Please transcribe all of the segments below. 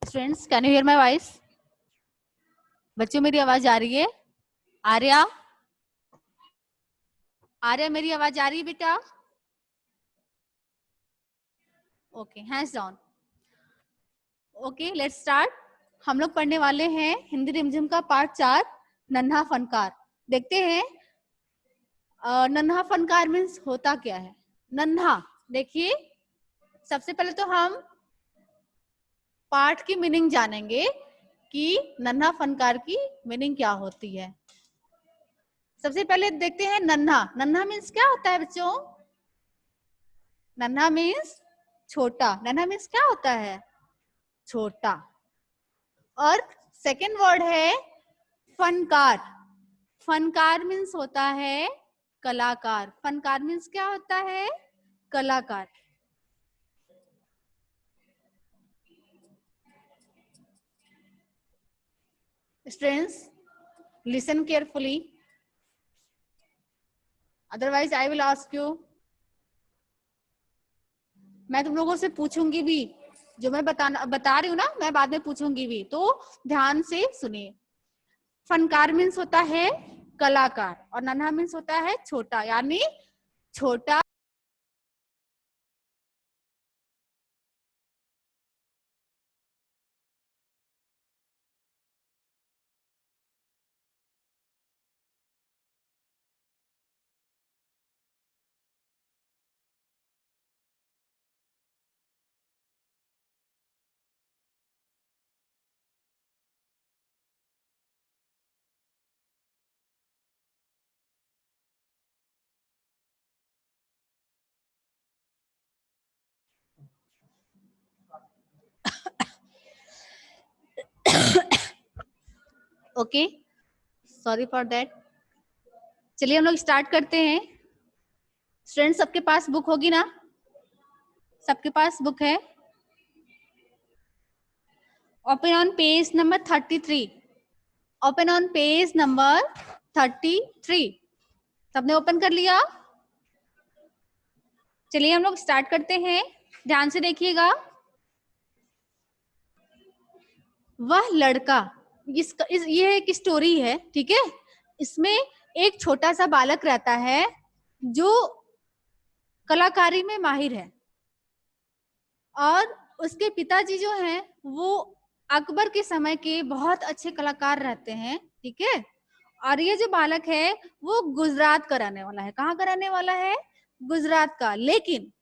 Students, can you here my voice? बच्चों मेरी आवाज आ रही है? आर्या, आर्या मेरी आवाज आ रही है बेटा? Okay, hands down. Okay, let's start. हम लोग पढ़ने वाले हैं हिंदी रिमझिम का पार्ट 4, नन्हा फनकार। देखते हैं नन्हा फनकार मीन्स होता क्या है। नन्हा, देखिए सबसे पहले तो हम पार्ट की मीनिंग जानेंगे कि नन्हा फनकार की मीनिंग क्या होती है। सबसे पहले देखते हैं नन्हा। नन्हा मीन्स क्या होता है बच्चों? नन्हा मीन्स छोटा। नन्हा मीन्स क्या होता है? छोटा। और सेकेंड वर्ड है फनकार। फनकार मीन्स होता है कलाकार। फनकार मीन्स क्या होता है? कलाकार। Students, listen carefully, otherwise I will ask you. मैं तुम लोगों से पूछूंगी भी, जो मैं बता रही हूँ ना, मैं बाद में पूछूंगी भी, तो ध्यान से सुनिए। फनकार मीन्स होता है कलाकार और नन्हा मीन्स होता है छोटा, यानी छोटा। Okay, sorry for that. चलिए हम लोग स्टार्ट करते हैं। स्टूडेंट्स, सबके पास बुक होगी ना? सबके पास बुक है? Open on page number 33। Open on page number 33। सबने ओपन कर लिया? चलिए हम लोग स्टार्ट करते हैं, ध्यान से देखिएगा। वह लड़का, ये एक स्टोरी है, ठीक है। इसमें एक छोटा सा बालक रहता है जो कलाकारी में माहिर है और उसके पिताजी जो हैं वो अकबर के समय के बहुत अच्छे कलाकार रहते हैं, ठीक है। और ये जो बालक है वो गुजरात का रहने वाला है। कहाँ का रहने वाला है? गुजरात का। लेकिन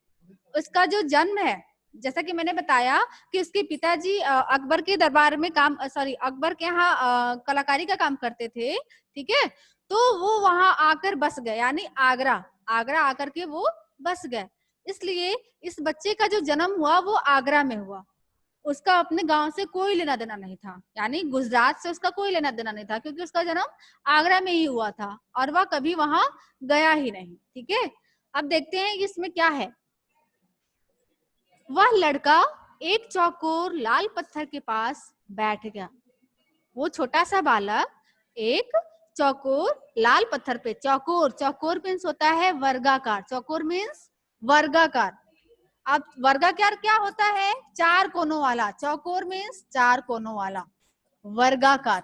उसका जो जन्म है, जैसा कि मैंने बताया कि उसके पिताजी अकबर के दरबार में अकबर के यहाँ कलाकारी का काम करते थे, ठीक है। तो वो वहां आकर बस गए, यानी आगरा आगरा आकर के वो बस गए। इसलिए इस बच्चे का जो जन्म हुआ वो आगरा में हुआ। उसका अपने गांव से कोई लेना देना नहीं था, यानी गुजरात से उसका कोई लेना देना नहीं था, क्योंकि उसका जन्म आगरा में ही हुआ था और वह कभी वहां गया ही नहीं, ठीक है। अब देखते हैं इसमें क्या है। वह लड़का एक चौकोर लाल पत्थर के पास बैठ गया। वो छोटा सा बालक एक चौकोर लाल पत्थर पे, चौकोर, चौकोर मीन्स होता है वर्गाकार। चौकोर मीन्स वर्गाकार। अब वर्गाकार क्या होता है? चार कोनों वाला। चौकोर मीन्स चार कोनों वाला। वर्गाकार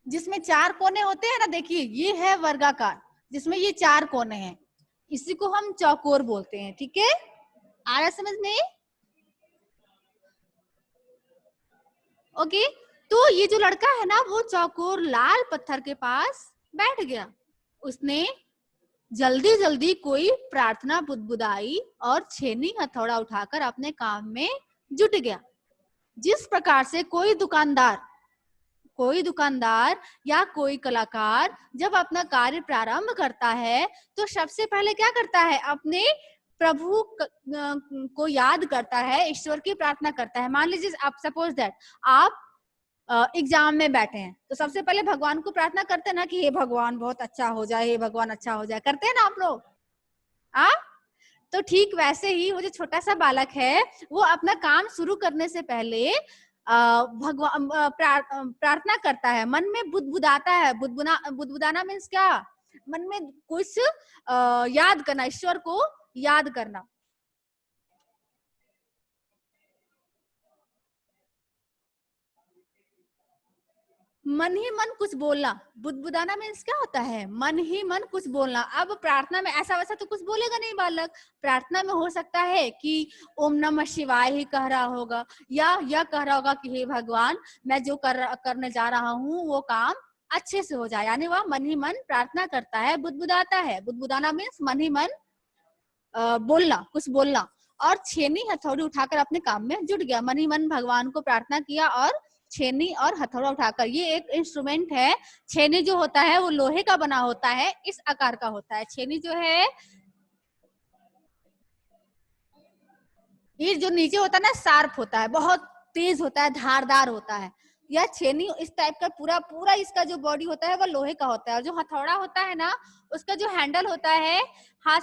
जिसमें चार कोने होते हैं ना, देखिए ये है वर्गाकार जिसमें ये चार कोने हैं, इसी को हम चौकोर बोलते हैं, ठीक है। आ रहा समझ में? ओके, तो ये जो लड़का है ना वो चौकोर लाल पत्थर के पास बैठ गया। उसने जल्दी जल्दी कोई प्रार्थना बुदबुदाई और छेनी हथौड़ा उठाकर अपने काम में जुट गया। जिस प्रकार से कोई दुकानदार या कोई कलाकार जब अपना कार्य प्रारंभ करता है तो सबसे पहले क्या करता है? अपने प्रभु को याद करता है, ईश्वर की प्रार्थना करता है। मान लीजिए आप सपोज दैट आप एग्जाम में बैठे हैं तो सबसे पहले भगवान को प्रार्थना करते हैं ना कि हे भगवान बहुत अच्छा हो जाए, हे भगवान अच्छा हो जाए, करते हैं ना आप लोग? आ तो ठीक वैसे ही वो जो छोटा सा बालक है वो अपना काम शुरू करने से पहले भगवान प्रार्थना करता है, मन में बुदबुदाता है। बुदबुदाना मीन्स क्या? मन में कुछ याद करना, ईश्वर को याद करना। मन ही मन कुछ बोलना, बुदबुदाना मीन्स क्या होता है, मन ही मन कुछ बोलना। अब प्रार्थना में ऐसा वैसा तो कुछ बोलेगा नहीं बालक, प्रार्थना में हो सकता है कि ओम नमः शिवाय ही कह रहा होगा, या यह कह रहा होगा कि हे भगवान मैं जो करने जा रहा हूँ वो काम अच्छे से हो जाए, यानी वह मन ही मन प्रार्थना करता है, बुदबुदाता है। बुदबुदाना मीन्स मन ही मन बोलना, कुछ बोलना। और छेनी हथौड़ी उठाकर अपने काम में जुट गया, मन ही मन भगवान को प्रार्थना किया और छेनी और हथौड़ा उठाकर, ये एक इंस्ट्रूमेंट है। छेनी जो होता है वो लोहे का बना होता है, इस आकार का होता है। छेनी जो है, ये जो नीचे होता है ना शार्प होता है, बहुत तेज होता है, धारदार होता है। यह छेनी इस टाइप का पूरा पूरा इसका जो बॉडी होता है वो लोहे का होता है। और जो हथौड़ा होता है ना, उसका जो हैंडल होता है, हाथ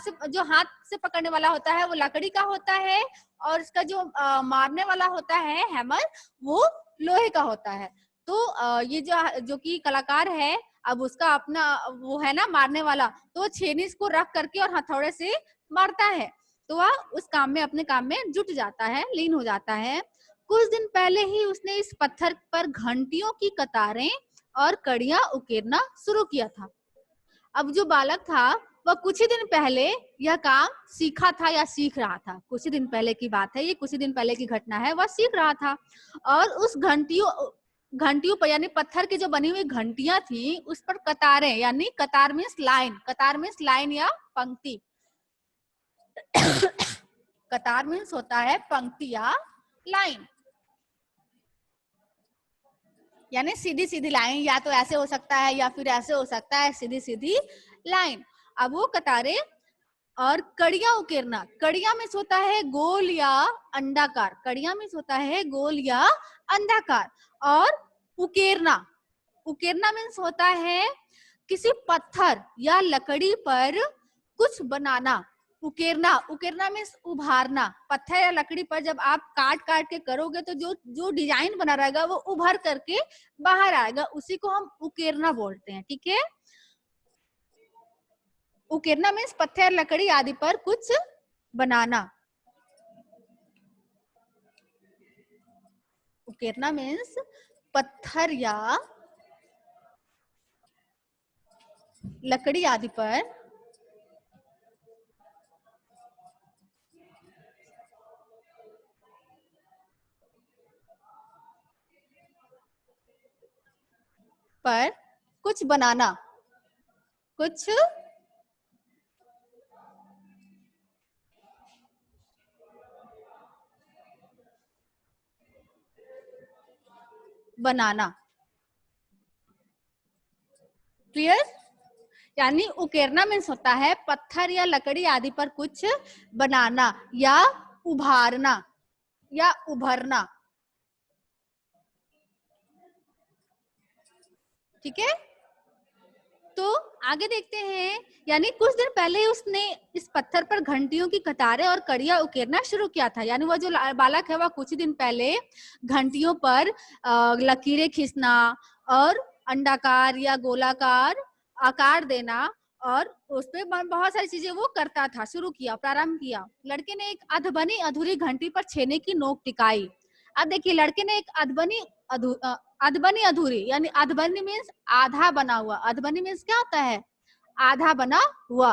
से पकड़ने वाला होता है वो लकड़ी का होता है, और इसका जो मारने वाला होता है हैमर, वो लोहे का होता है। तो ये जो कि कलाकार है, अब उसका अपना वो है ना मारने वाला, तो छेनी को रख करके और हथौड़े से मारता है, तो वह उस काम में, अपने काम में जुट जाता है, लीन हो जाता है। कुछ दिन पहले ही उसने इस पत्थर पर घंटियों की कतारें और कड़ियां उकेरना शुरू किया था। अब जो बालक था वह कुछ ही दिन पहले यह काम सीखा था या सीख रहा था। कुछ ही दिन पहले की बात है, ये कुछ ही दिन पहले की घटना है, वह सीख रहा था। और उस घंटियों पर, यानी पत्थर की जो बनी हुई घंटियां थी, उस पर कतारें, यानी कतार मीन्स लाइन, कतार मीन्स लाइन या पंक्ति। कतार मीन्स होता है पंक्ति या लाइन, यानी सीधी सीधी लाइन, या तो ऐसे हो सकता है या फिर ऐसे हो सकता है, सीधी सीधी लाइन। अब वो कतारें और कड़ियां उकेरना, कड़ियां मीन्स होता है गोल या अंडाकार, कड़ियां मीन्स होता है गोल या अंडाकार। और उकेरना, उकेरना मीन्स होता है किसी पत्थर या लकड़ी पर कुछ बनाना। उकेरना, उकेरना मीन्स उभारना। पत्थर या लकड़ी पर जब आप काट काट के करोगे तो जो जो डिजाइन बना रहेगा वो उभर करके बाहर आएगा, उसी को हम उकेरना बोलते हैं। ठीक है, उकेरना मीन्स पत्थर, लकड़ी आदि पर कुछ बनाना। उकेरना मीन्स पत्थर या लकड़ी आदि पर कुछ बनाना, कुछ बनाना। क्लियर? यानी उकेरना मीन्स होता है पत्थर या लकड़ी आदि पर कुछ बनाना या उभारना या उभरना। ठीक है, तो आगे देखते हैं। यानी कुछ दिन पहले उसने इस पत्थर पर घंटियों की कतारें और कड़ियां उकेरना शुरू किया था। यानी वह जो बालक है वह कुछ दिन पहले घंटियों पर लकीरें खींचना और अंडाकार या गोलाकार आकार देना, और उसपे बहुत सारी चीजें वो करता था, शुरू किया, प्रारंभ किया। लड़के ने एक अधबनी अधूरी घंटी पर छेने की नोक टिकाई। अब देखिए, लड़के ने एक अधबनी अधूरी, यानी अधबनी मीन्स आधा बना हुआ, अधबनी मीन्स क्या होता है, आधा बना हुआ।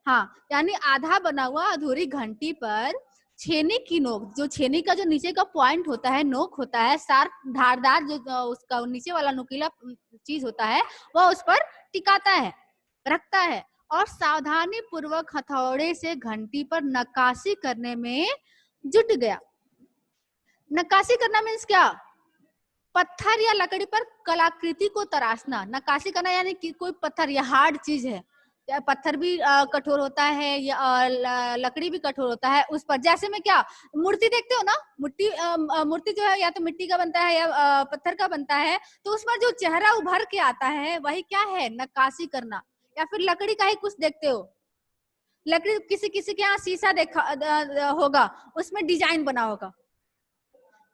हाँ, यानी आधा बना हुआ अधूरी घंटी पर छेनी की नोक, जो छेनी का जो नीचे का पॉइंट होता है, नोक होता है, शार्प धारदार जो उसका नीचे वाला नुकीला चीज होता है, वह उस पर टिकाता है, रखता है, और सावधानी पूर्वक हथौड़े से घंटी पर नक्काशी करने में जुट गया। नक्काशी करना मीन्स क्या, पत्थर या लकड़ी पर कलाकृति को तराशना। नक्काशी करना यानी कि कोई पत्थर या हार्ड चीज है, या पत्थर भी कठोर होता है या लकड़ी भी कठोर होता है, उस पर, जैसे में क्या, मूर्ति देखते हो ना, मूर्ति जो है या तो मिट्टी का बनता है या पत्थर का बनता है, तो उसमें जो चेहरा उभर के आता है वही क्या है, नक्काशी करना। या फिर लकड़ी का ही कुछ देखते हो, लकड़ी किसी किसी के यहाँ शीशा देखा होगा, उसमें डिजाइन बना होगा,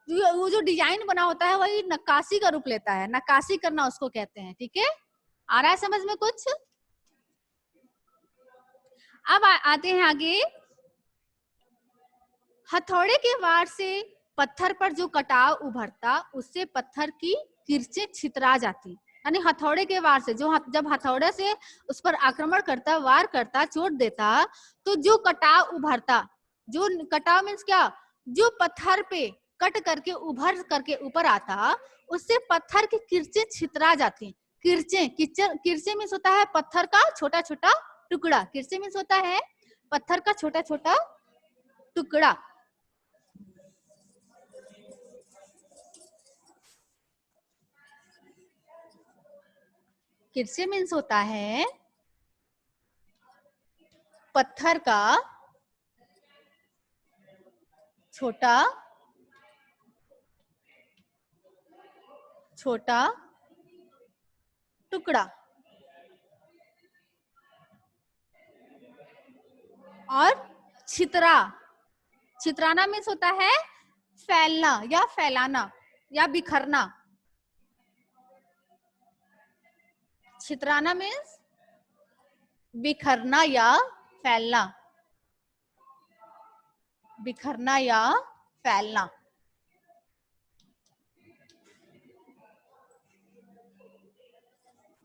वो जो डिजाइन बना होता है वही नक्काशी का रूप लेता है, नक्काशी करना उसको कहते हैं। ठीक है, आ रहा है समझ में कुछ? अब आते हैं आगे। हथौड़े के वार से पत्थर पर जो कटाव उभरता उससे पत्थर की किरचें छितरा जाती, यानी हथौड़े के वार से जब हथौड़े से उस पर आक्रमण करता, वार करता, चोट देता, तो जो कटाव उभरता, जो कटाव मीन्स क्या, जो पत्थर पे कट करके उभर करके ऊपर आता, उससे पत्थर की किरचें छितरा जाती। किरचे मीन्स होता है पत्थर का छोटा छोटा टुकड़ा। किरचे मीन्स होता है पत्थर का छोटा छोटा टुकड़ा। किरचे मीन्स होता है पत्थर का छोटा छोटा टुकड़ा। और छितराना मीन्स होता है फैलना या फैलाना या बिखरना। छितराना मीन्स बिखरना या फैलना, बिखरना या फैलना।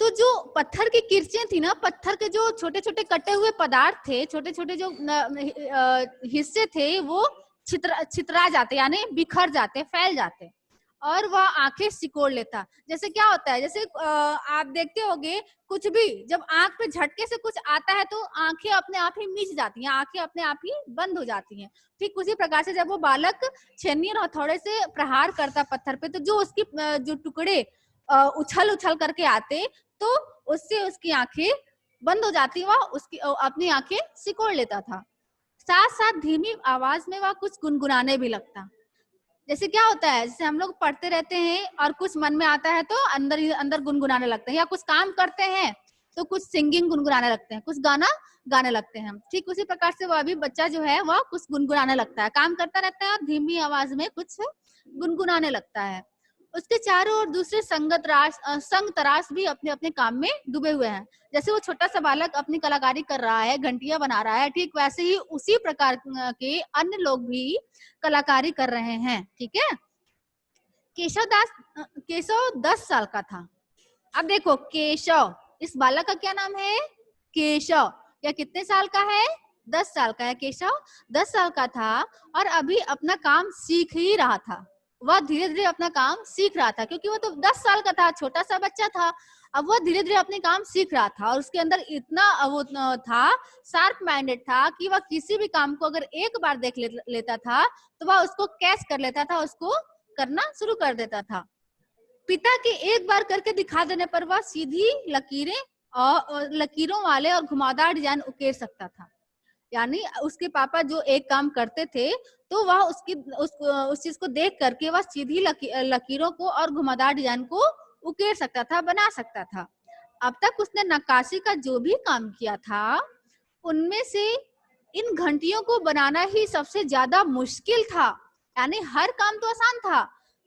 तो जो पत्थर की किरचें थी ना, पत्थर के जो छोटे छोटे कटे हुए पदार्थ थे, छोटे छोटे जो हिस्से थे, वो छितरा जाते, यानी बिखर जाते, फैल जाते, और वह आंखें सिकोड़ लेता। जैसे क्या होता है, जैसे आप देखते होंगे कुछ भी जब आंख पे झटके से कुछ आता है तो आंखें अपने आप ही मीच जाती हैं, आंखें अपने आप ही बंद हो जाती हैं। ठीक उसी प्रकार से जब वो बालक छेनी और हथौड़े से प्रहार करता पत्थर पे, तो जो उसकी जो टुकड़े उछल उछल करके आते, तो उससे उसकी आंखें बंद हो जाती, वह उसकी अपनी आंखें सिकोड़ लेता था। साथ साथ धीमी आवाज में वह कुछ गुनगुनाने भी लगता। जैसे क्या होता है, जैसे हम लोग पढ़ते रहते हैं और कुछ मन में आता है तो अंदर ही अंदर गुनगुनाने लगते हैं, या कुछ काम करते हैं तो कुछ सिंगिंग गुनगुनाने लगते हैं, कुछ गाना गाने लगते हैं। ठीक उसी प्रकार से वह भी बच्चा जो है वह कुछ गुनगुनाने लगता है, काम करता रहता है और धीमी आवाज में कुछ गुनगुनाने लगता है। उसके चारों ओर दूसरे संग तराश भी अपने अपने काम में डूबे हुए हैं। जैसे वो छोटा सा बालक अपनी कलाकारी कर रहा है, घंटियां बना रहा है, ठीक वैसे ही उसी प्रकार के अन्य लोग भी कलाकारी कर रहे हैं। ठीक है। केशव 10 साल का था। अब देखो केशव, इस बालक का क्या नाम है, केशव। या कितने साल का है, 10 साल का है। केशव 10 साल का था और अभी अपना काम सीख ही रहा था। वह धीरे धीरे अपना काम सीख रहा था, क्योंकि वो तो 10 साल का था, छोटा सा बच्चा था। अब वह धीरे धीरे अपने काम सीख रहा था और उसके अंदर इतना वो था, शार्प माइंडेड था कि वह किसी भी काम को अगर एक बार देख लेता था तो वह उसको कैच कर लेता था, उसको करना शुरू कर देता था। पिता के एक बार करके दिखा देने पर वह सीधी लकीरें और लकीरों वाले और घुमावदार डिजाइन उकेर सकता था। यानी उसके पापा जो एक काम करते थे तो वह उस चीज को देख करके वह सीधी लकीरों को और घुमावदार डिजाइन को उकेर सकता था, बना सकता था। अब तक उसने नक्काशी का जो भी काम किया था, उनमें से इन घंटियों को बनाना ही सबसे ज्यादा मुश्किल था। यानी हर काम तो आसान था,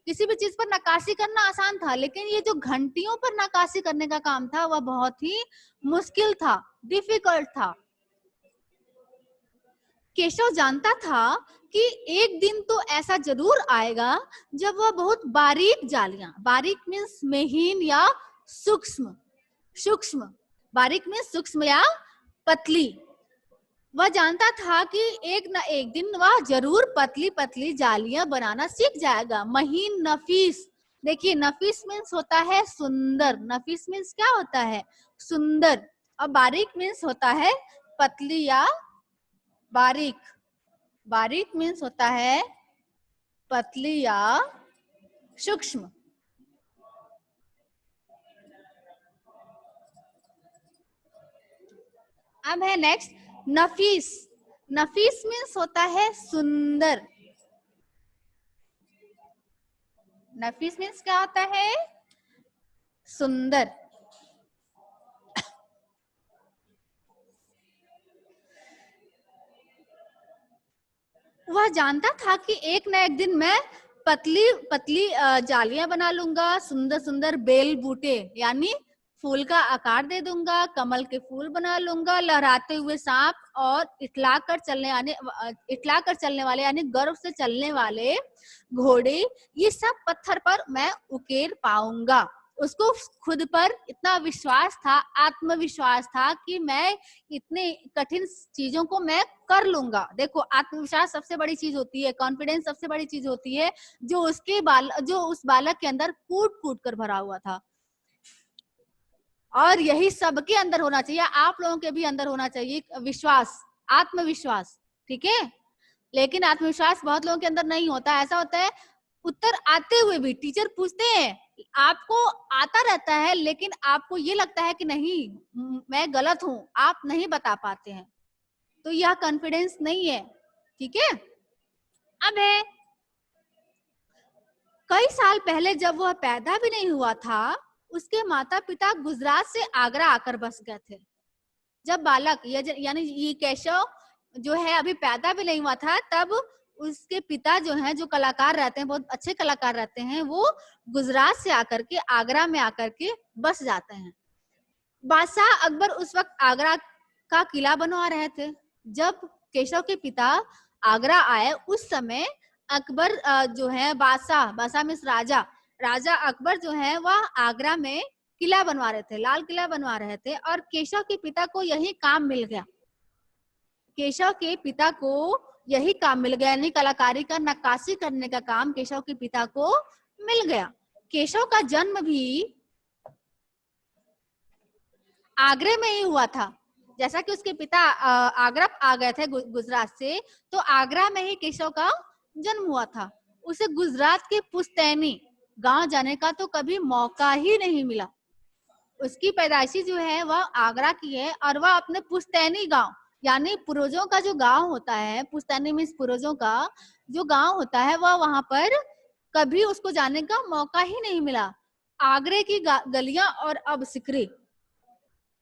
किसी भी चीज पर नक्काशी करना आसान था, लेकिन ये जो घंटियों पर नक्काशी करने का काम था वह बहुत ही मुश्किल था, डिफिकल्ट था। केशव जानता था कि एक दिन तो ऐसा जरूर आएगा जब वह बहुत बारीक जालियां, बारीक मीन्स महीन या सूक्ष्म, सूक्ष्म, बारीक मीन्स सूक्ष्म या पतली। वह जानता था कि एक न एक दिन वह जरूर पतली पतली जालियां बनाना सीख जाएगा। महीन, नफीस, देखिए नफीस मीन्स होता है सुंदर, नफीस मीन्स क्या होता है, सुंदर। और बारीक मीन्स होता है पतली या बारीक, बारीक मीन्स होता है पतली या सूक्ष्म। अब है नेक्स्ट नफीस। नफीस मीन्स होता है सुंदर। नफीस मीन्स क्या होता है, सुंदर। वह जानता था कि एक न एक दिन मैं पतली पतली जालियां बना लूंगा, सुंदर सुंदर बेल बूटे यानी फूल का आकार दे दूंगा, कमल के फूल बना लूंगा, लहराते हुए सांप और इतलाकर चलने वाले यानी गर्व से चलने वाले घोड़े, ये सब पत्थर पर मैं उकेर पाऊंगा। उसको खुद पर इतना विश्वास था, आत्मविश्वास था कि मैं इतने कठिन चीजों को मैं कर लूंगा। देखो, आत्मविश्वास सबसे बड़ी चीज होती है, कॉन्फिडेंस सबसे बड़ी चीज होती है, जो उस बालक के अंदर कूट कूट कर भरा हुआ था। और यही सबके अंदर होना चाहिए, आप लोगों के भी अंदर होना चाहिए, विश्वास, आत्मविश्वास। ठीक है, लेकिन आत्मविश्वास बहुत लोगों के अंदर नहीं होता। ऐसा होता है, उत्तर आते हुए भी टीचर पूछते हैं, आपको आता रहता है, लेकिन आपको ये लगता है कि नहीं मैं गलत हूं, आप नहीं बता पाते हैं, तो यह कॉन्फिडेंस नहीं है। ठीक है, अब है कई साल पहले जब वह पैदा भी नहीं हुआ था, उसके माता पिता गुजरात से आगरा आकर बस गए थे। जब बालक यानी ये केशव जो है अभी पैदा भी नहीं हुआ था, तब उसके पिता जो हैं, जो कलाकार रहते हैं, बहुत अच्छे कलाकार रहते हैं, वो गुजरात से आकर के आगरा में आकर के बस जाते हैं। बादशाह अकबर उस वक्त आगरा का किला बनवा रहे थे। जब केशव के पिता आगरा आए, उस समय अकबर जो है बादशाह मीन्स राजा अकबर जो है वह आगरा में किला बनवा रहे थे, लाल किला बनवा रहे थे, और केशव के पिता को यही काम मिल गया। केशव के पिता को यही काम मिल गया, यानी कलाकारी का, नक्काशी करने का काम केशव के पिता को मिल गया। केशव का जन्म भी आगरे में ही हुआ था। जैसा कि उसके पिता आगरा आ गए थे गुजरात से, तो आगरा में ही केशव का जन्म हुआ था। उसे गुजरात के पुश्तैनी गांव जाने का तो कभी मौका ही नहीं मिला। उसकी पैदाइशी जो है वह आगरा की है, और वह अपने पुश्तैनी गांव यानी पूर्वजों का जो गांव होता है, पुश्तैनी मीन्स पूर्वजों का जो गांव होता है, वह वहां पर कभी उसको जाने का मौका ही नहीं मिला। आगरे की गलियां और अब सिकरी,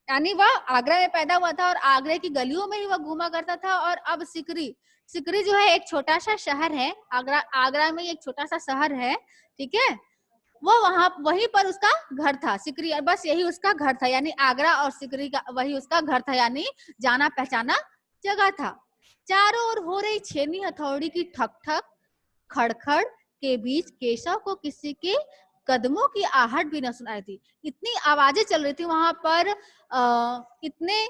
यानी वह आगरा में पैदा हुआ था और आगरे की गलियों में ही वह घूमा करता था। और अब सिकरी जो है एक छोटा सा शहर है, आगरा में एक छोटा सा शहर है। ठीक है, वो वहीं पर उसका घर था, सिकरी, बस यही उसका घर था, यानी आगरा और सिकरी का वही उसका घर था, यानी जाना पहचाना जगह था। चारों ओर हो रही छेनी हथौड़ी की ठक ठक खड़खड़ के बीच केशव को किसी के कदमों की आहट भी न सुनाई दी। इतनी आवाजें चल रही थी वहां पर, इतने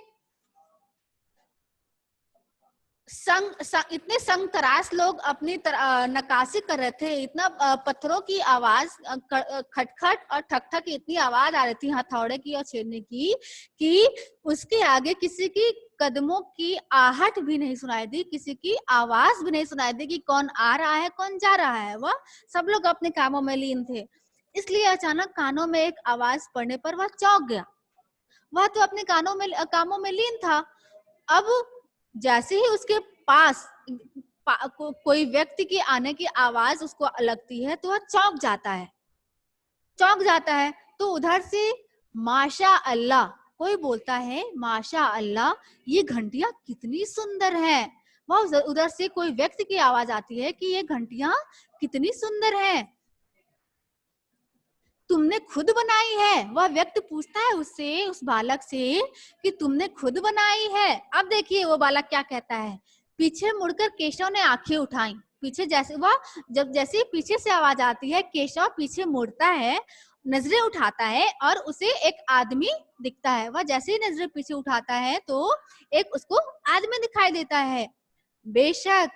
संग तराश लोग अपनी नक्काशी कर रहे थे। इतना पत्थरों की आवाज, खटखट और ठक ठक इतनी आवाज आ रही थी हथौड़े की और छेड़ने की, कि उसके आगे किसी की कदमों की आहट भी नहीं सुनाई दी, किसी की आवाज भी नहीं सुनाई दी कि कौन आ रहा है कौन जा रहा है। वह सब लोग अपने कामों में लीन थे। इसलिए अचानक कानों में एक आवाज पड़ने पर वह चौंक गया। वह तो अपने कामों में लीन था। अब जैसे ही उसके पास कोई व्यक्ति की आने की आवाज उसको लगती है, तो वह चौंक जाता है। तो उधर से माशा अल्लाह कोई बोलता है, माशा अल्लाह ये घंटियां कितनी सुंदर है। वह उधर से कोई व्यक्ति की आवाज आती है कि ये घंटियां कितनी सुंदर है, तुमने खुद बनाई है। वह व्यक्ति पूछता है उससे, उस बालक से, कि तुमने खुद बनाई है। अब देखिए वो बालक क्या कहता है। पीछे मुड़कर केशव ने आंखें उठाई। पीछे जैसे पीछे से आवाज आती है, केशव पीछे मुड़ता है, नजरें उठाता है, और उसे एक आदमी दिखता है। वह जैसे ही नजरें पीछे उठाता है तो एक उसको आदमी दिखाई देता है। बेशक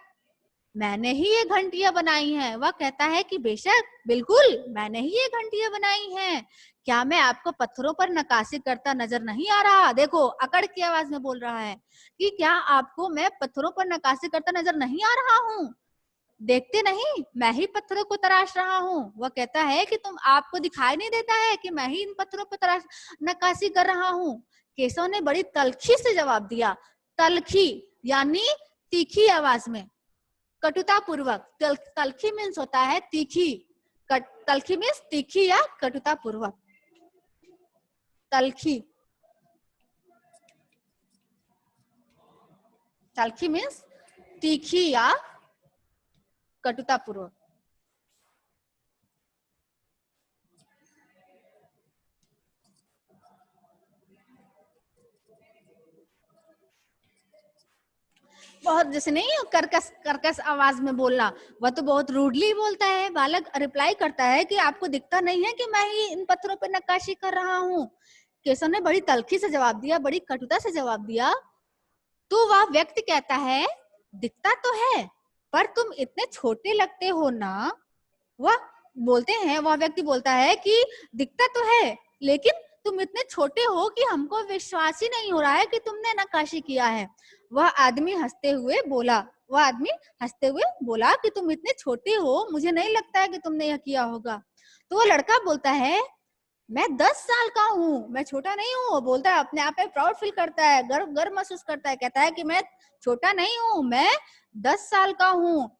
मैंने ही ये घंटियां बनाई हैं। वह कहता है कि बेशक, बिल्कुल मैंने ही ये घंटियां बनाई हैं। क्या मैं आपको पत्थरों पर नक्काशी करता नजर नहीं आ रहा? देखो, अकड़ की आवाज में बोल रहा है कि क्या आपको मैं पत्थरों पर नक्काशी करता नजर नहीं आ रहा हूँ? देखते नहीं, मैं ही पत्थरों को तराश रहा हूँ। वह कहता है कि आपको दिखाई नहीं देता है कि मैं ही इन पत्थरों पर नक्काशी कर रहा हूँ? केशव ने बड़ी तलखी से जवाब दिया। तलखी यानी तीखी आवाज में, कटुता पूर्वक। तलखी मीन्स होता है तीखी, तलखी मीन्स तीखी या कटुता पूर्वक। तलखी मीन्स तीखी या कटुता पूर्वक। बहुत जैसे नहीं कर्कश कर्कश आवाज में बोलना, वह तो बहुत रूडली बोलता है। बालक रिप्लाई करता है कि आपको दिखता नहीं है कि मैं ही इन पत्थरों पर नक्काशी कर रहा हूँ। केशव ने बड़ी तल्खी से जवाब दिया, बड़ी कटुता से जवाब दिया। तो वह व्यक्ति कहता है, दिखता तो है पर तुम इतने छोटे लगते हो ना। वह व्यक्ति बोलता है कि दिखता तो है लेकिन तुम इतने छोटे हो कि हमको विश्वास ही नहीं हो रहा है कि तुमने नक्काशी किया है। वह आदमी हंसते हुए बोला कि तुम इतने छोटे हो, मुझे नहीं लगता है कि तुमने यह किया होगा। तो वो लड़का बोलता है, मैं 10 साल का हूँ, मैं छोटा नहीं हूँ। बोलता है, अपने आप पे प्राउड फील करता है, गर्व गर्व महसूस करता है, कहता है कि मैं छोटा नहीं हूँ, मैं 10 साल का हूँ।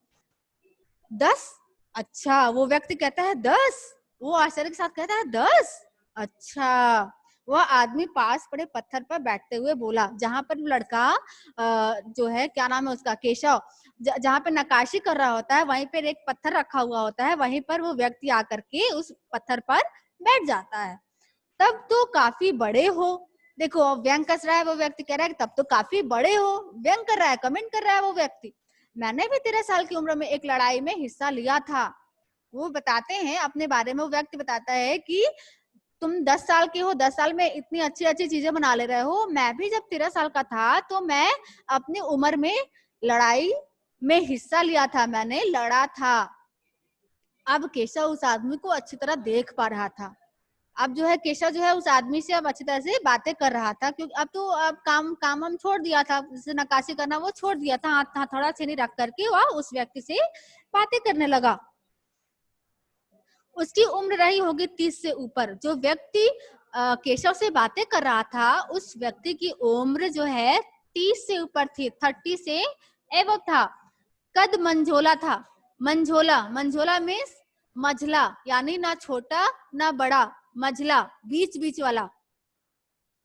10? अच्छा। वो व्यक्ति कहता है 10? वो आश्चर्य के साथ कहता है 10? अच्छा। वह आदमी पास पड़े पत्थर पर बैठते हुए बोला, जहां पर लड़का जो है, क्या नाम है उसका, केशव, जहां पे नक्काशी कर रहा होता है वहीं पर एक पत्थर रखा हुआ होता है, वहीं पर वो व्यक्ति आकर के उस पत्थर पर बैठ जाता है। तब तो काफी बड़े हो। देखो व्यंग कस रहा है वो व्यक्ति, कह रहा है तब तो काफी बड़े हो, व्यंग कर रहा है, कमेंट कर रहा है वो व्यक्ति। मैंने भी 13 साल की उम्र में एक लड़ाई में हिस्सा लिया था। वो बताते हैं अपने बारे में, वो व्यक्ति बताता है कि तुम 10 साल के हो, 10 साल में इतनी अच्छी अच्छी चीजें बना ले रहे हो। मैं भी जब 13 साल का था तो मैं अपनी उम्र में लड़ाई में हिस्सा लिया था, मैंने लड़ा था। अब केशव उस आदमी को अच्छी तरह देख पा रहा था। अब जो है केशव जो है उस आदमी से अब अच्छी तरह से बातें कर रहा था, क्योंकि अब काम हम छोड़ दिया था, जैसे नक्काशी करना वो छोड़ दिया था। हाथ हथौड़ा छेनी रख करके वह उस व्यक्ति से बातें करने लगा। उसकी उम्र रही होगी 30 से ऊपर। जो व्यक्ति केशव से बातें कर रहा था, उस व्यक्ति की उम्र जो है 30 से ऊपर थी, 30 से एबव था। कद मंझोला था। मंझोला मीन्स मझला, यानी ना छोटा ना बड़ा, मझला बीच बीच वाला।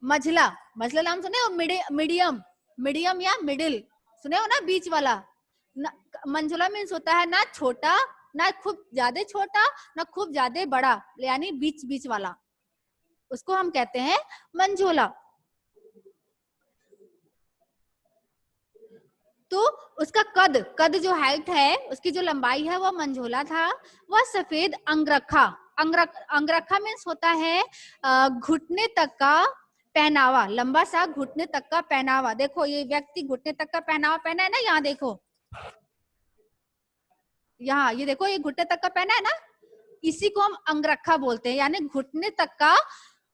मझला नाम सुने हो? मीडियम या मिडिल सुने हो ना, बीच वाला। मंझोला मीन्स होता है ना छोटा, ना खूब ज्यादा छोटा, ना खूब ज्यादा बड़ा, यानी बीच बीच वाला, उसको हम कहते हैं मंझोला। तो उसका कद जो हाइट है, उसकी जो लंबाई है वो मंझोला था। वह सफेद अंगरखा मीन्स होता है घुटने तक का पहनावा, लंबा सा घुटने तक का पहनावा। देखो ये व्यक्ति घुटने तक का पहनावा पहना है ना, यहाँ देखो, यहाँ ये देखो, ये घुटने तक का पहना है ना, इसी को हम अंगरखा बोलते हैं, यानी घुटने तक का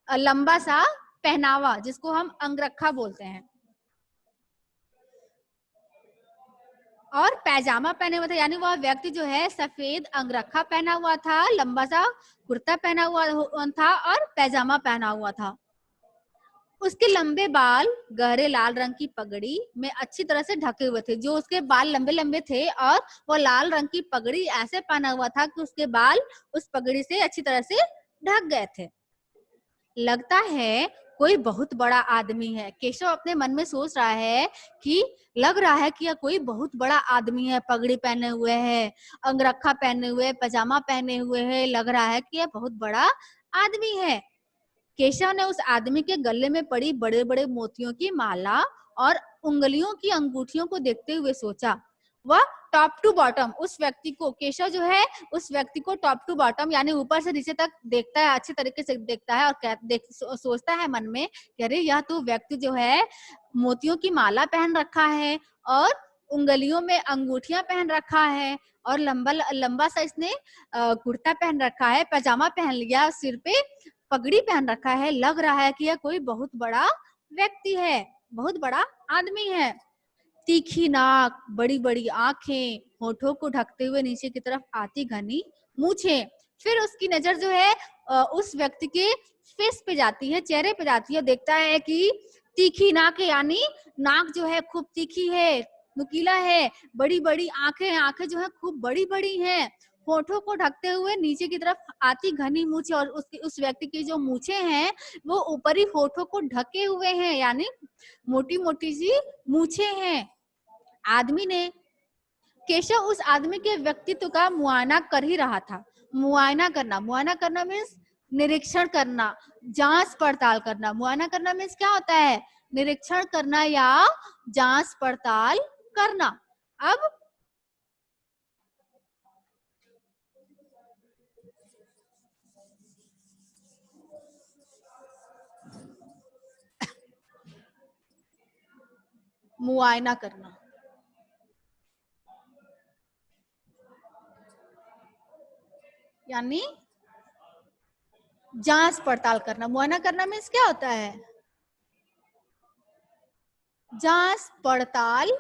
लंबा सा पहनावा, जिसको हम अंगरखा बोलते हैं। और पैजामा पहने हुए थे, यानी वह व्यक्ति जो है सफेद अंगरखा पहना हुआ था, लंबा सा कुर्ता पहना हुआ था और पैजामा पहना हुआ था। उसके लंबे बाल गहरे लाल रंग की पगड़ी में अच्छी तरह से ढके हुए थे। जो उसके बाल लंबे लंबे थे और वो लाल रंग की पगड़ी ऐसे पहना हुआ था कि उसके बाल उस पगड़ी से अच्छी तरह से ढक गए थे। लगता है कोई बहुत बड़ा आदमी है। केशव अपने मन में सोच रहा है कि लग रहा है कि यह कोई बहुत बड़ा आदमी है, पगड़ी पहने हुए है, अंगरखा पहने हुए, पजामा पहने हुए है, लग रहा है कि यह बहुत बड़ा आदमी है। केशव ने उस आदमी के गले में पड़ी बड़े बड़े मोतियों की माला और उंगलियों की अंगूठियों को देखते हुए सोचा। वह टॉप टू बॉटम उस व्यक्ति को, केशव जो है उस व्यक्ति को टॉप टू बॉटम यानी ऊपर से नीचे तक देखता है, अच्छे तरीके से देखता है और सोचता है मन में कि अरे यह तो व्यक्ति जो है मोतियों की माला पहन रखा है और उंगलियों में अंगूठियां पहन रखा है और लंबा सा इसने कुर्ता पहन रखा है, पजामा पहन लिया, सिर पे पगड़ी पहन रखा है। लग रहा है कि यह कोई बहुत बड़ा व्यक्ति है, बहुत बड़ा आदमी है। तीखी नाक, बड़ी बड़ी आंखें, होठों को ढकते हुए नीचे की तरफ आती घनी मूछें। फिर उसकी नजर जो है उस व्यक्ति के फेस पे जाती है, चेहरे पे जाती है। देखता है कि तीखी नाक है, यानी नाक जो है खूब तीखी है, नुकीला है, बड़ी बड़ी आंखें जो है खूब बड़ी बड़ी हैं, होठों को ढकते हुए नीचे की तरफ आती घनी मूछें, और उस व्यक्ति की जो मूछें हैं वो ऊपरी होठों को ढके हुए हैं, यानी मोटी मोटी सी मूछें हैं। आदमी ने केशव उस आदमी के व्यक्तित्व का मुआयना कर ही रहा था। मुआयना करना मीन्स निरीक्षण करना, जांच पड़ताल करना। मुआयना करना मीन्स क्या होता है? निरीक्षण करना या जांच पड़ताल करना। अब मुआयना करना, यानी जांच पड़ताल करना। मुआयना करना मीन्स क्या होता है? जांच पड़ताल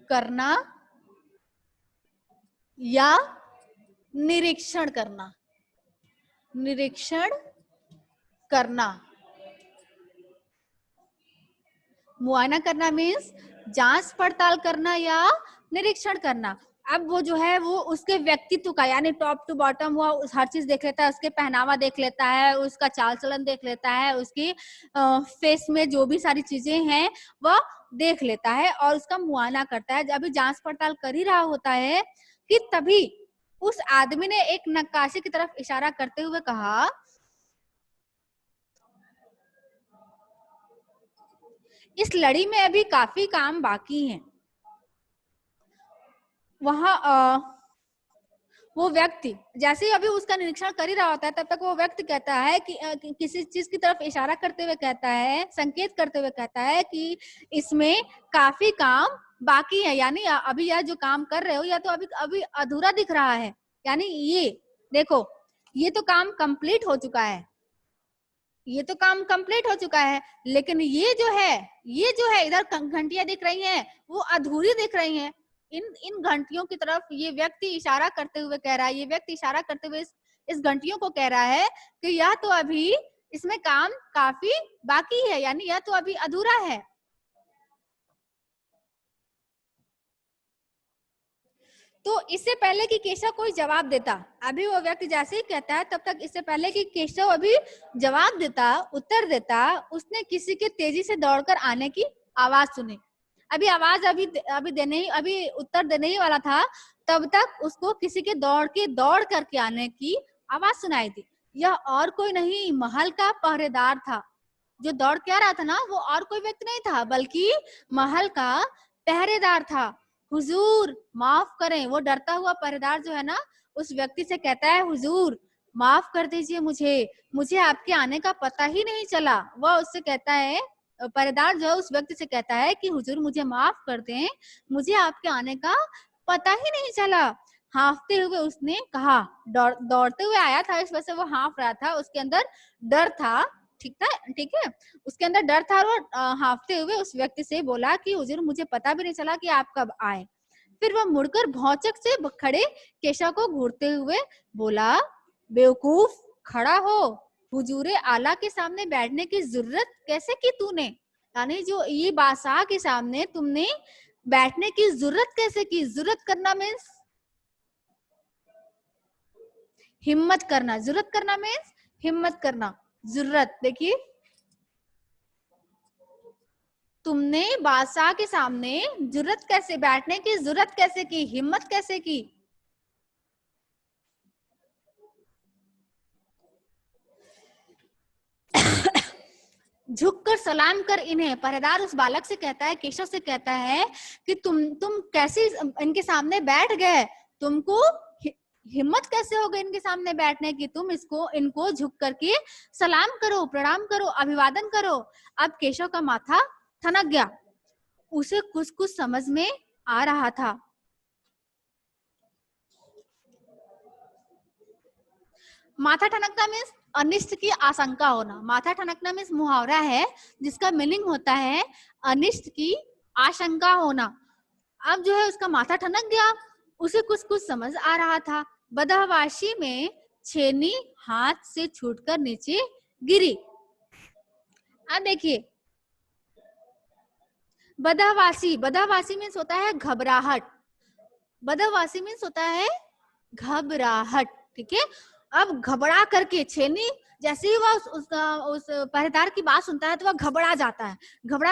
करना या निरीक्षण करना। निरीक्षण करना, मुआयना करना मीन्स जांच पड़ताल करना या निरीक्षण करना। अब वो जो है वो उसके व्यक्तित्व का, यानी टॉप टू बॉटम वो हर चीज देख लेता है, उसके पहनावा देख लेता है, उसका चाल चलन देख लेता है, उसकी फेस में जो भी सारी चीजें हैं वह देख लेता है और उसका मुआयना करता है। अभी जांच पड़ताल कर ही रहा होता है कि तभी उस आदमी ने एक नक्काशी की तरफ इशारा करते हुए कहा, इस लड़ी में अभी काफी काम बाकी है। वहां वो व्यक्ति जैसे ही अभी उसका निरीक्षण कर ही रहा होता है तब तक वो व्यक्ति कहता है कि किसी चीज की तरफ इशारा करते हुए कहता है, संकेत करते हुए कहता है कि इसमें काफी काम बाकी है, यानी अभी यह जो काम कर रहे हो या तो अभी अभी अधूरा दिख रहा है, यानी ये देखो ये तो काम कंप्लीट हो चुका है, ये तो काम कंप्लीट हो चुका है, लेकिन ये जो है इधर घंटियां दिख रही हैं वो अधूरी दिख रही हैं। इन घंटियों की तरफ ये व्यक्ति इशारा करते हुए कह रहा है, ये व्यक्ति इशारा करते हुए इस घंटियों को कह रहा है कि यह तो अभी इसमें काम काफी बाकी है, यानी यह तो अभी अधूरा है। तो इससे पहले कि केशव कोई जवाब देता, अभी वो व्यक्ति जैसे ही कहता है तब तक इससे पहले कि केशव अभी जवाब देता, उत्तर देता, उसने किसी के तेजी से दौड़कर आने की आवाज सुनी। अभी आवाज अभी उत्तर देने ही वाला था, तब तक उसको किसी के दौड़ करके आने की आवाज सुनाई दी। यह और कोई नहीं, महल का पहरेदार था। जो दौड़ के आ रहा था ना वो और कोई व्यक्ति नहीं था बल्कि महल का पहरेदार था। हुजूर माफ करें, वो डरता हुआ पहरेदार जो है ना उस व्यक्ति से कहता है, हुजूर माफ कर दीजिए, मुझे आपके आने का पता ही नहीं चला। वह उससे कहता है, पहरेदार जो उस व्यक्ति से कहता है कि हुजूर मुझे माफ कर दें, मुझे आपके आने का पता ही नहीं चला। हाँफते हुए उसने कहा, दौड़ते हुए आया था इस वजह से वो हाँफ रहा था, उसके अंदर डर था, ठीक है, उसके अंदर डर था और वो हाँफते हुए उस व्यक्ति से बोला कि हुजूर मुझे पता भी नहीं चला कि आप कब आए। फिर वह मुड़कर भौचक से खड़े केशव को घूरते हुए बोला, बेवकूफ खड़ा हो, हुजूरे आला के सामने बैठने की जरूरत कैसे की तूने, यानी जो ये बादशाह के सामने तुमने बैठने की जरूरत कैसे की। जरूरत करना मीन्स हिम्मत करना, जरूरत करना मीन्स हिम्मत करना। जरूरत देखिए, तुमने बादशाह के सामने जरूरत कैसे, बैठने की जरूरत कैसे की, हिम्मत कैसे की। झुककर सलाम कर इन्हें, पहरेदार उस बालक से कहता है, केशव से कहता है कि तुम कैसे इनके सामने बैठ गए, तुमको हिम्मत कैसे हो गई इनके सामने बैठने की, तुम इनको झुक करके सलाम करो, प्रणाम करो, अभिवादन करो। अब केशव का माथा ठनक गया, उसे कुछ समझ में आ रहा था। माथा ठनकना मीन्स अनिष्ट की आशंका होना। माथा ठनकना मीन्स मुहावरा है जिसका मीनिंग होता है अनिष्ट की आशंका होना। अब जो है उसका माथा ठनक गया, उसे कुछ समझ आ रहा था। बदहवासी में छेनी हाथ से छूटकर नीचे गिरी। अब देखिए, बदहवासी मीन्स होता है घबराहट, बदहवासी मीन्स होता है घबराहट, ठीक है। अब घबरा करके छेनी, जैसे ही वह उस पहरेदार की बात सुनता है तो वह घबरा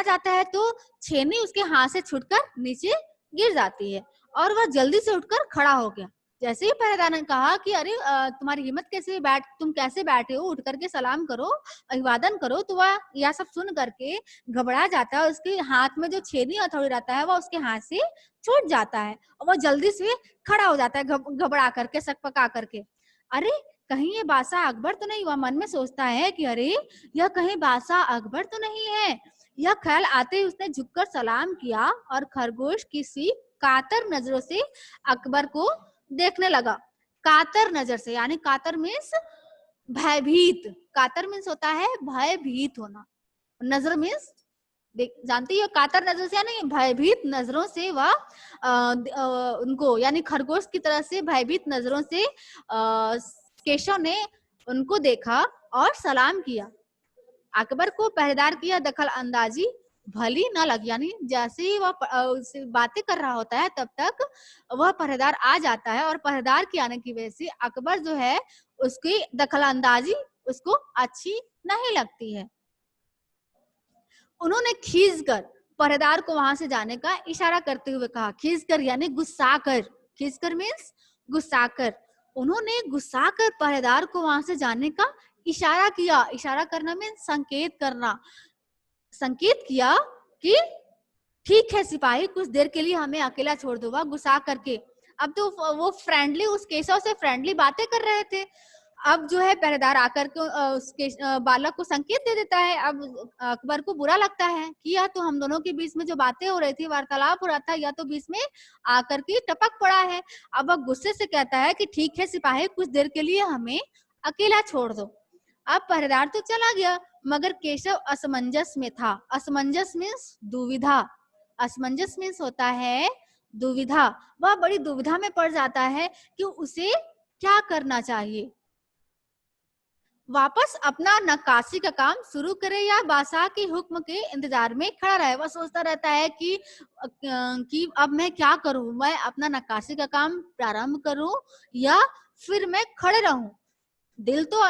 जाता है तो छेनी उसके हाथ से छूटकर नीचे गिर जाती है और वह जल्दी से उठकर खड़ा हो गया। जैसे ही पहरेदार ने कहा कि अरे तुम्हारी हिम्मत कैसे, तुम कैसे बैठे हो, उठ करके सलाम करो, अभिवादन करो, तो वह यह सब सुन करके घबरा जाता है। उसके हाथ में जो छेनी हथौड़ी रहता है वह उसके हाथ से छूट जाता है और वह जल्दी से खड़ा हो जाता है घबरा करके, सकपका करके। अरे कहीं ये बादशाह अकबर तो नहीं, वह मन में सोचता है कि अरे यह कहीं बादशाह अकबर तो नहीं है। यह ख्याल आते ही उसने झुककर सलाम किया और खरगोश किसी कातर नजरों से अकबर को देखने लगा। कातर नजर से, यानी कातर मीन्स भयभीत, कातर मीन्स होता है भयभीत होना, नजर मीन्स जानती हो, कातर नजर से यानी भयभीत नजरों से वह उनको यानी खरगोश की तरह से भयभीत नजरों से केशव ने उनको देखा और सलाम किया। अकबर को पहरेदार की यह दखल अंदाजी भली न लगी, यानी जैसे ही वह बातें कर रहा होता है तब तक वह पहरेदार आ जाता है और पहरेदार के आने की वजह से अकबर जो है उसकी दखल अंदाजी उसको अच्छी नहीं लगती है। उन्होंने खींचकर पहरेदार को वहां से जाने का इशारा करते हुए कहा। खींचकर यानी गुस्सा कर, खींचकर मीन्स गुस्सा कर। उन्होंने गुस्सा कर पहरेदार को वहां से जाने का इशारा किया। इशारा करना मीन्स संकेत करना, संकेत किया कि ठीक है सिपाही, कुछ देर के लिए हमें अकेला छोड़ दो। वह गुस्सा करके, अब तो वो फ्रेंडली, उस केशव से फ्रेंडली बातें कर रहे थे। अब जो है पहरेदार आकर के उसके बालक को संकेत दे देता है। अब अकबर को बुरा लगता है कि यह तो हम दोनों के बीच में जो बातें हो रही थी, वार्तालाप हो रहा था, यह तो बीच में आकर के टपक पड़ा है। अब वह गुस्से से कहता है कि ठीक है सिपाही, कुछ देर के लिए हमें अकेला छोड़ दो। अब पहरेदार तो चला गया मगर केशव असमंजस में था। असमंजस मीन्स दुविधा, असमंजस मीन्स होता है दुविधा। वह बड़ी दुविधा में पड़ जाता है कि उसे क्या करना चाहिए, वापस अपना नक्काशी का काम शुरू करे या बादशाह के हुक्म के इंतजार में खड़ा रहे। वह सोचता रहता है कि अब मैं क्या करूं, मैं अपना नक्काशी का काम प्रारंभ करूं या फिर मैं खड़े रहूं। दिल तो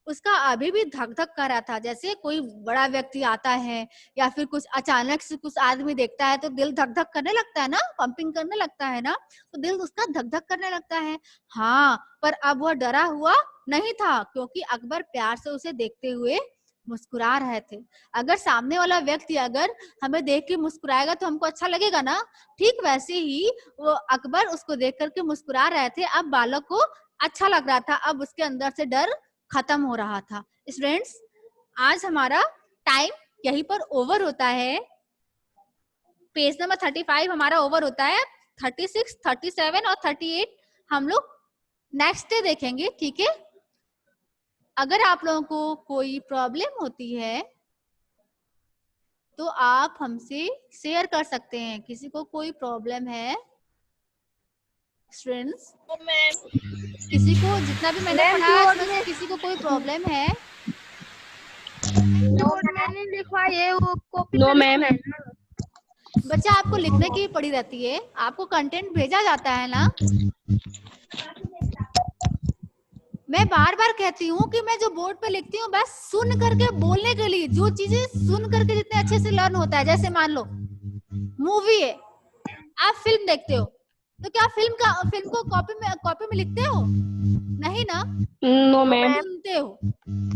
उसका अभी भी धक धक कर रहा था। जैसे कोई बड़ा व्यक्ति आता है या फिर कुछ अचानक से कुछ आदमी देखता है तो दिल धक धक करने लगता है ना, पंपिंग करने लगता है ना, तो दिल उसका धक धक करने लगता है। हाँ, पर अब वह डरा हुआ नहीं था क्योंकि अकबर प्यार से उसे देखते हुए मुस्कुरा रहे थे। अगर सामने वाला व्यक्ति अगर हमें देख के मुस्कुराएगा तो हमको अच्छा लगेगा ना, ठीक वैसे ही वो अकबर उसको देख करके मुस्कुरा रहे थे। अब बालक को अच्छा लग रहा था, अब उसके अंदर से डर खत्म हो रहा था। स्टूडेंट्स, आज हमारा टाइम यहीं पर ओवर होता है। पेज नंबर 35 हमारा ओवर होता है। 36, 37 और 38 हम लोग नेक्स्ट डे देखेंगे, ठीक है। अगर आप लोगों को कोई प्रॉब्लम होती है तो आप हमसे शेयर कर सकते हैं। किसी को कोई प्रॉब्लम है स्टूडेंट्स? किसी को, जितना भी मैंने पढ़ाया उसमें से किसी को कोई प्रॉब्लम है? मैंने लिखवा ये वो कॉपी नो मैम। बच्चा आपको लिखने की पड़ी रहती है, आपको कंटेंट भेजा जाता है ना। मैं बार बार कहती हूँ कि मैं जो बोर्ड पे लिखती हूँ बस सुन करके बोलने के लिए, जो चीजें सुन करके जितने अच्छे से लर्न होता है। जैसे मान लो मूवी है, आप फिल्म देखते हो तो क्या फिल्म को कॉपी में लिखते हो? नहीं ना, नो मैम। सुनते हो,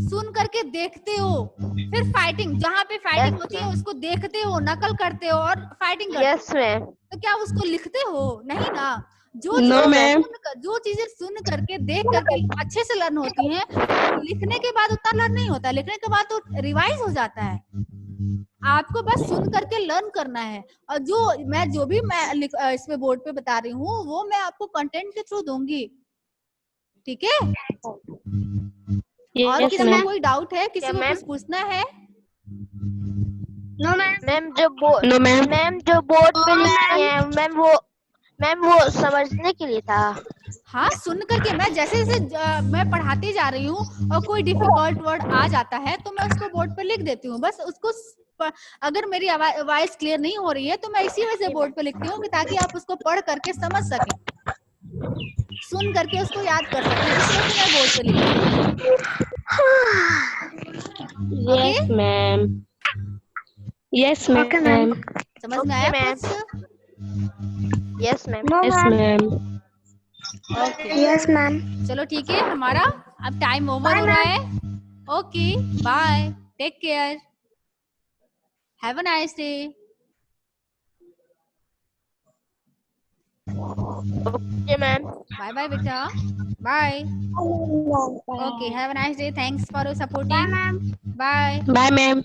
सुन करके देखते हो। फिर फाइटिंग, जहाँ पे फाइटिंग होती है उसको देखते हो, नकल करते हो और फाइटिंग करते हो। Yes ma'am. तो क्या उसको लिखते हो? नहीं ना। जो चीजें सुन करके देख करके अच्छे से लर्न होती हैं, लिखने के बाद उतना लर्न नहीं होता, लिखने के बाद तो रिवाइज हो जाता है। आपको बस सुन करके लर्न करना है। और जो भी मैं इसमें बोर्ड पे बता रही हूँ वो मैं आपको कंटेंट के थ्रू दूंगी, ठीक है। और किसी को कोई डाउट है, किसी को कुछ पूछना है? No ma'am. जो बोर्ड पे लिखते हैं मैम वो समझने के लिए था। हाँ, सुन करके मैं जैसे जैसे मैं पढ़ाती जा रही हूँ और कोई डिफिकल्ट वर्ड आ जाता है तो मैं उसको बोर्ड पे लिख देती हूँ। बस उसको अगर मेरी आवाज क्लियर नहीं हो रही है तो मैं इसी वजह से बोर्ड पे लिखती हूँ ताकि आप उसको पढ़ करके समझ सके, सुन करके उसको याद कर सके, इसलिए मैं बोर्ड पे लिखती हूँ। Yes ma'am. Yes ma'am. समझ में आया कुछ? Yes ma'am. Yes ma'am. Okay yes ma'am. चलो ठीक है, हमारा अब टाइम ओवर हो रहा है। Okay bye, take care, have a nice day. Okay ma'am. Bye bye बेटा, bye. Okay have a nice day, thanks for bye supporting, ma'am. Bye. Bye ma'am.